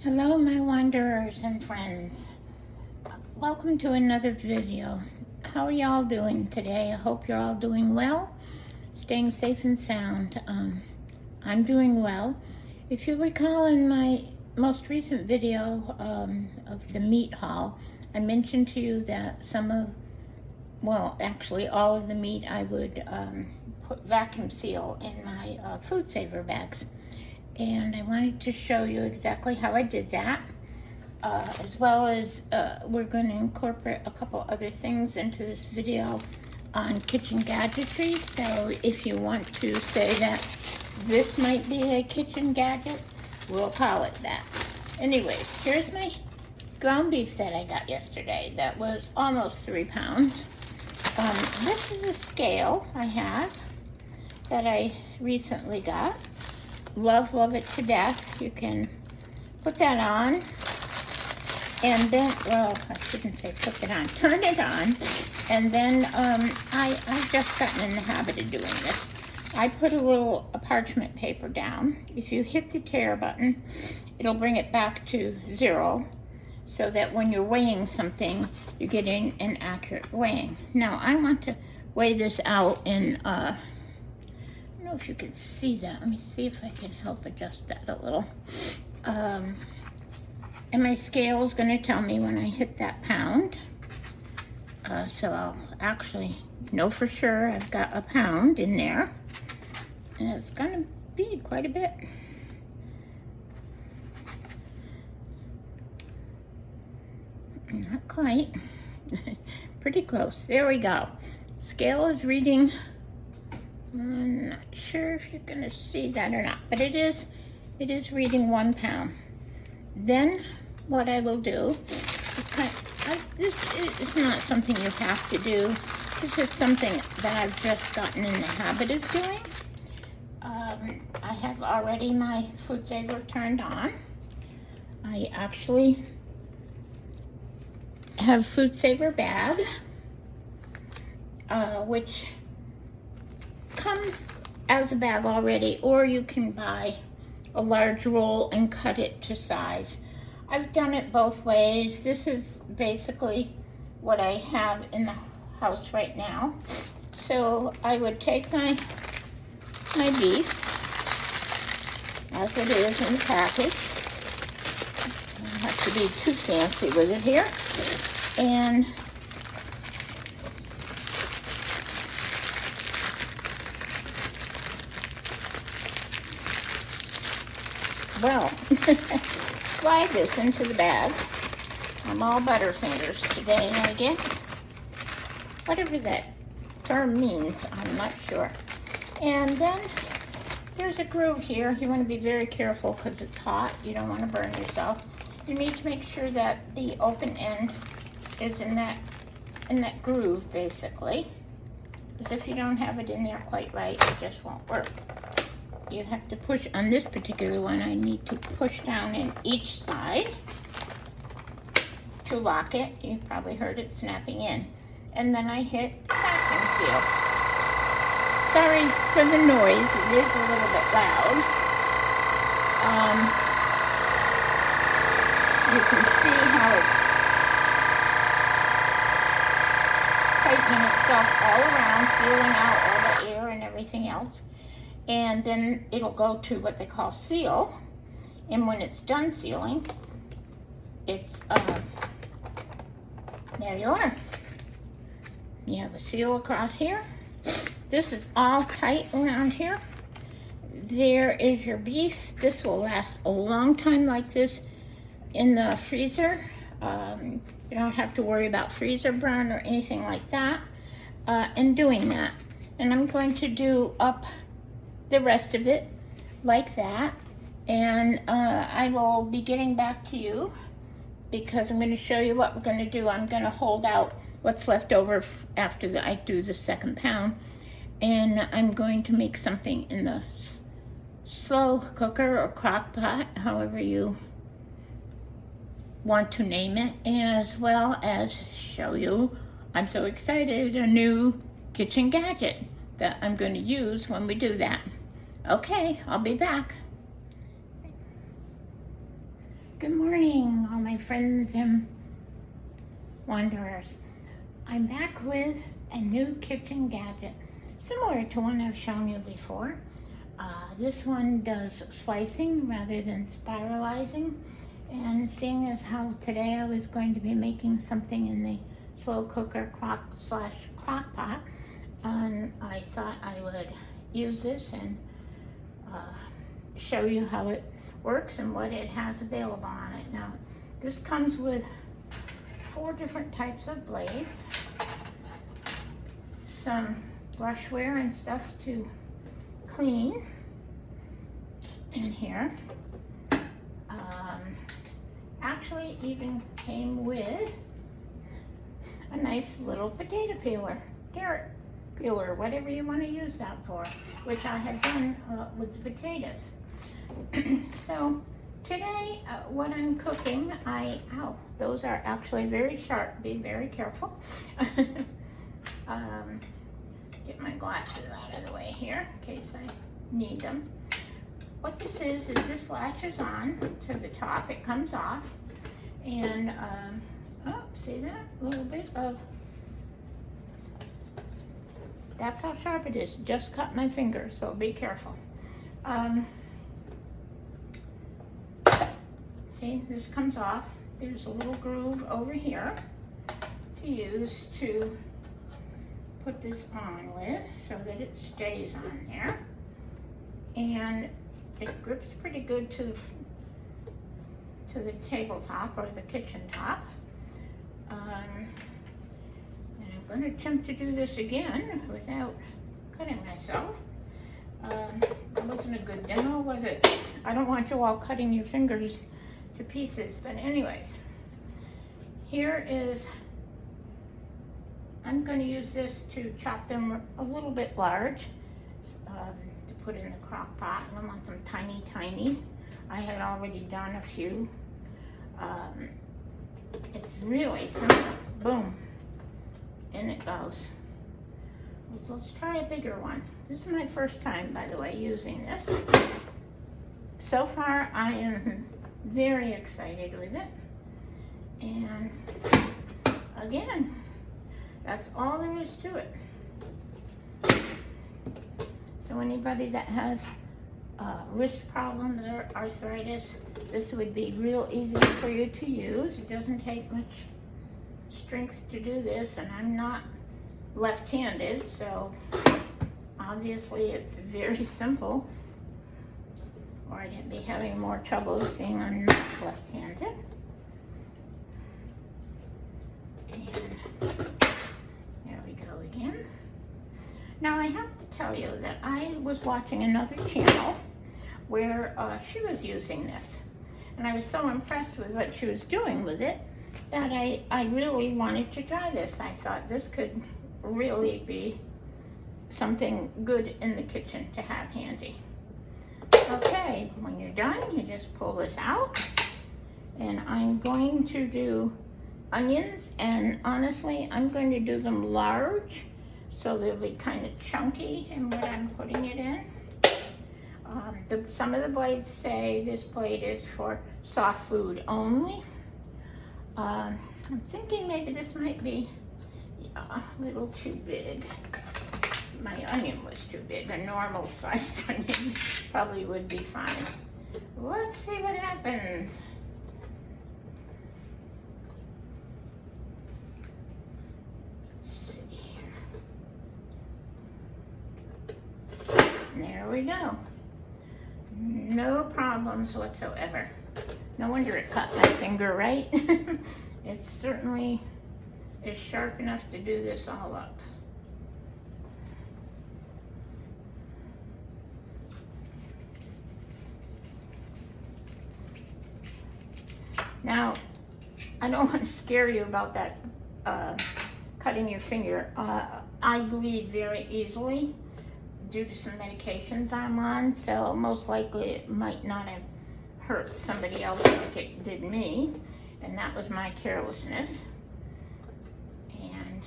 Hello my wanderers and friends. Welcome to another video. How are y'all doing today? I hope you're all doing well, staying safe and sound. I'm doing well. If you recall in my most recent video of the meat haul, I mentioned to you that actually all of the meat I would put vacuum seal in my food saver bags. And I wanted to show you exactly how I did that, as well as we're going to incorporate a couple other things into this video on kitchen gadgetry. So if you want to say that this might be a kitchen gadget, we'll call it that. Anyways, here's my ground beef that I got yesterday. That was almost 3 pounds. This is a scale I have that I recently got. Love it to death. You can put that on and then, well, I shouldn't say put it on, turn it on, and then I've just gotten in the habit of doing this. I put a little parchment paper down. If you hit the tare button, it'll bring it back to 0 so that when you're weighing something, you're getting an accurate weighing. Now, I want to weigh this out in I don't know if you can see that. Let me see if I can help adjust that a little. And my scale is going to tell me when I hit that pound. So I'll actually know for sure I've got a pound in there. And it's going to be quite a bit. Not quite. Pretty close. There we go. Scale is reading. I'm not sure if you're gonna see that or not, but it is reading 1 pound. Then what I will do is this is not something you have to do. This is something that I've just gotten in the habit of doing. I have already my food saver turned on. I actually have food saver bag, which comes as a bag already, or you can buy a large roll and cut it to size. I've done it both ways. This is basically what I have in the house right now. So I would take my beef as it is in the package. I don't have to be too fancy with it here. And well, slide this into the bag. I'm all butterfingers today, I guess. Whatever that term means, I'm not sure. And then there's a groove here. You want to be very careful because it's hot. You don't want to burn yourself. You need to make sure that the open end is in that groove, basically. Because if you don't have it in there quite right, it just won't work. You have to push, on this particular one, I need to push down in each side to lock it. You probably heard it snapping in. And then I hit vacuum seal. Sorry for the noise, it is a little bit loud. You can see how it's tightening itself all around, sealing out all the air and everything else. And then it'll go to what they call seal. And when it's done sealing, it's, there you are. You have a seal across here. This is all tight around here. There is your beef. This will last a long time like this in the freezer. You don't have to worry about freezer burn or anything like that in doing that. And I'm going to do up the rest of it like that, and I will be getting back to you because I'm going to show you what we're going to do. I'm going to hold out what's left over after I do the 2nd pound, and I'm going to make something in the slow cooker or crock pot, however you want to name it, as well as show you, I'm so excited, a new kitchen gadget that I'm going to use when we do that. Okay, I'll be back. Good morning, all my friends and wanderers. I'm back with a new kitchen gadget, similar to one I've shown you before. This one does slicing rather than spiralizing. And seeing as how today I was going to be making something in the slow cooker crock pot, I thought I would use this and show you how it works and what it has available on it. Now, this comes with 4 different types of blades, some brushware and stuff to clean in here. Actually, it even came with a nice little potato peeler, carrot peeler, whatever you want to use that for, which I have done with the potatoes. So today, what I'm cooking, those are actually very sharp. Be very careful. Get my glasses out of the way here in case I need them. What this is this latches on to the top. It comes off, and see that? A little bit of, that's how sharp it is. Just cut my finger, so be careful. See, this comes off. There's a little groove over here to use to put this on with so that it stays on there. And it grips pretty good to the tabletop or the kitchen top. And I'm going to attempt to do this again without cutting myself. That wasn't a good demo, was it? I don't want you all cutting your fingers to pieces, but anyways, here is, I'm going to use this to chop them a little bit large to put in the crock pot. I don't want them tiny, tiny. I had already done a few. It's really simple. Boom, in it goes. Let's try a bigger one. This is my first time, by the way, using this. So far, I am very excited with it. And again, that's all there is to it. So anybody that has wrist problems or arthritis, this would be real easy for you to use. It doesn't take much strength to do this, and I'm not left-handed, so obviously it's very simple, or I'd be having more trouble seeing I'm not left-handed. And there we go again. Now I have to tell you that I was watching another channel where she was using this, and I was so impressed with what she was doing with it that I really wanted to try this. I thought this could really be something good in the kitchen to have handy. Okay, when you're done, you just pull this out, and I'm going to do onions, and honestly, I'm going to do them large, so they'll be kind of chunky in what I'm putting it in. Some of the blades say this blade is for soft food only. I'm thinking maybe this might be a little too big. My onion was too big. A normal sized onion probably would be fine. Let's see what happens. Let's see here. There we go. No problems whatsoever. No wonder it cut my finger, right? It certainly is sharp enough to do this all up. Now, I don't want to scare you about that cutting your finger. I bleed very easily due to some medications I'm on, so most likely it might not have hurt somebody else like it did me, and that was my carelessness. And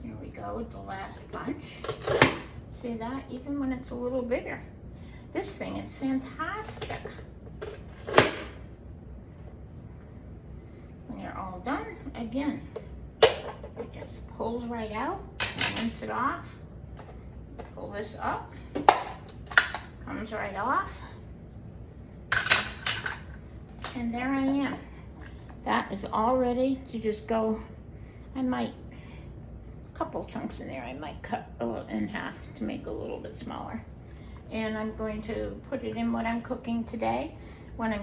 here we go with the last bunch. See that? Even when it's a little bigger. This thing is fantastic. When you're all done, again, it just pulls right out, rinse it off, pull this up, comes right off, and there I am. That is all ready to just go. I might, a couple chunks in there, I might cut in half to make it a little bit smaller. And I'm going to put it in what I'm cooking today. When I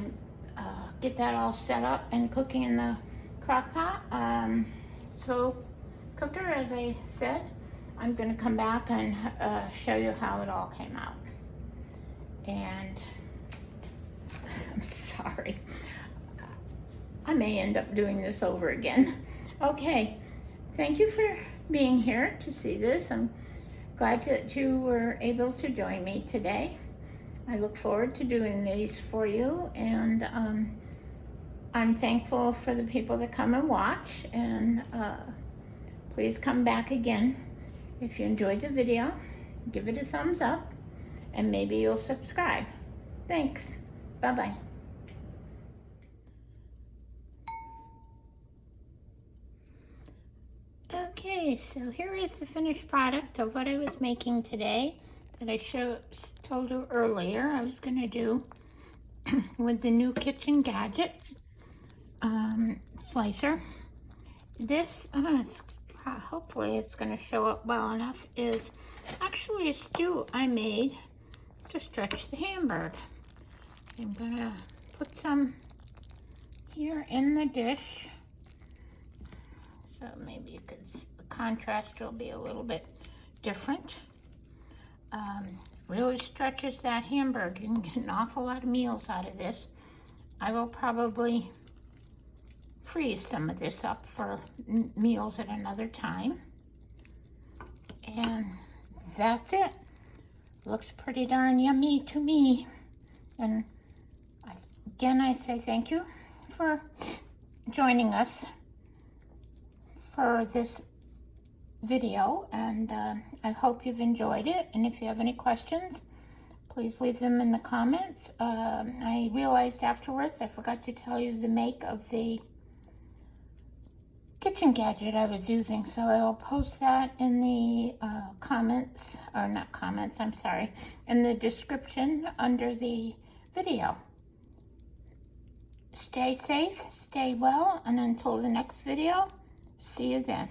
get that all set up and cooking in the crock pot, slow cooker, as I said, I'm going to come back and show you how it all came out. And I'm sorry, I may end up doing this over again. Okay, thank you for being here to see this. I'm glad that you were able to join me today. I look forward to doing these for you, and I'm thankful for the people that come and watch, and please come back again. If you enjoyed the video, give it a thumbs up, and maybe you'll subscribe. Thanks. Bye-bye. Okay, so here is the finished product of what I was making today that I told you earlier I was going to do with the new kitchen gadget slicer. This, hopefully it's going to show up well enough, is actually a stew I made to stretch the hamburger. I'm going to put some here in the dish. So maybe you could, the contrast will be a little bit different. Really stretches that hamburger. You can get an awful lot of meals out of this. I will probably freeze some of this up for meals at another time. And that's it. Looks pretty darn yummy to me. And again, I say thank you for joining us for this video, and I hope you've enjoyed it. And if you have any questions, please leave them in the comments. I realized afterwards I forgot to tell you the make of the kitchen gadget I was using, so I'll post that in the comments, or not comments, I'm sorry, in the description under the video. Stay safe, stay well, and until the next video, see you then.